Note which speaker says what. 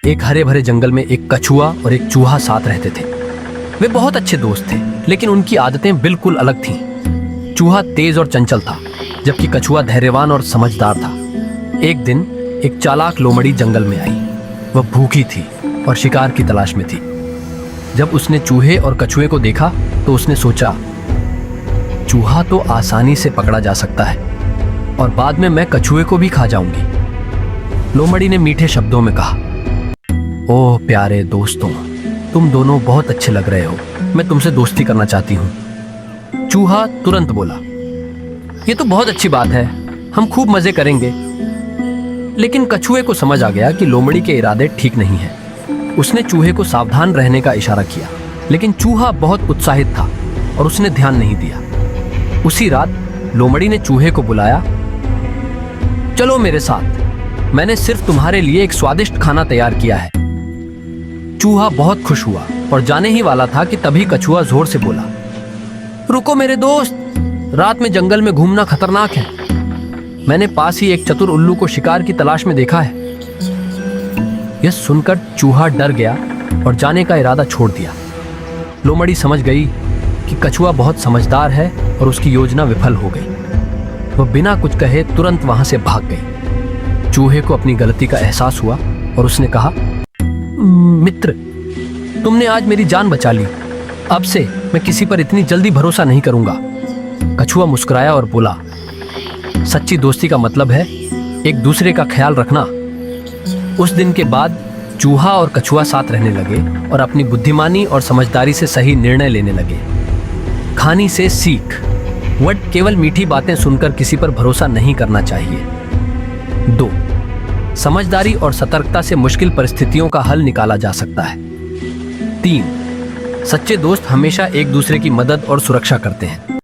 Speaker 1: एक हरे भरे जंगल में एक कछुआ और एक चूहा साथ रहते थे। वे बहुत अच्छे दोस्त थे, लेकिन उनकी आदतें बिल्कुल अलग थीं। चूहा तेज और चंचल था, जबकि कछुआ धैर्यवान और समझदार था। एक दिन एक चालाक लोमड़ी जंगल में आई। वह भूखी थी और शिकार की तलाश में थी। जब उसने चूहे और कछुए को देखा तो उसने सोचा, चूहा तो आसानी से पकड़ा जा सकता है और बाद में मैं कछुए को भी खा जाऊंगी। लोमड़ी ने मीठे शब्दों में कहा, ओह प्यारे दोस्तों, तुम दोनों बहुत अच्छे लग रहे हो, मैं तुमसे दोस्ती करना चाहती हूँ। चूहा तुरंत बोला, ये तो बहुत अच्छी बात है, हम खूब मजे करेंगे। लेकिन कछुए को समझ आ गया कि लोमड़ी के इरादे ठीक नहीं हैं। उसने चूहे को सावधान रहने का इशारा किया, लेकिन चूहा बहुत उत्साहित था और उसने ध्यान नहीं दिया। उसी रात लोमड़ी ने चूहे को बुलाया, चलो मेरे साथ, मैंने सिर्फ तुम्हारे लिए एक स्वादिष्ट खाना तैयार किया है। चूहा बहुत खुश हुआ और जाने ही वाला था कि तभी कछुआ जोर से बोला, रुको मेरे दोस्त, रात में जंगल में घूमना खतरनाक है। मैंने पास ही एक चतुर उल्लू को शिकार की तलाश में देखा है। यह सुनकर चूहा डर गया और जाने का इरादा छोड़ दिया। लोमड़ी समझ गई कि कछुआ बहुत समझदार है और उसकी योजना विफल हो गई। वह बिना कुछ कहे तुरंत वहां से भाग गई। चूहे को अपनी गलती का एहसास हुआ और उसने कहा, मित्र, तुमने आज मेरी जान बचा ली। अब से मैं किसी पर इतनी जल्दी भरोसा नहीं करूंगा। कछुआ मुस्कुराया और बोला, सच्ची दोस्ती का मतलब है एक दूसरे का ख्याल रखना। उस दिन के बाद चूहा और कछुआ साथ रहने लगे और अपनी बुद्धिमानी और समझदारी से सही निर्णय लेने लगे। कहानी से सीख, वट केवल मीठी बातें सुनकर किसी पर भरोसा नहीं करना चाहिए। 2, समझदारी और सतर्कता से मुश्किल परिस्थितियों का हल निकाला जा सकता है। 3, सच्चे दोस्त हमेशा एक दूसरे की मदद और सुरक्षा करते हैं।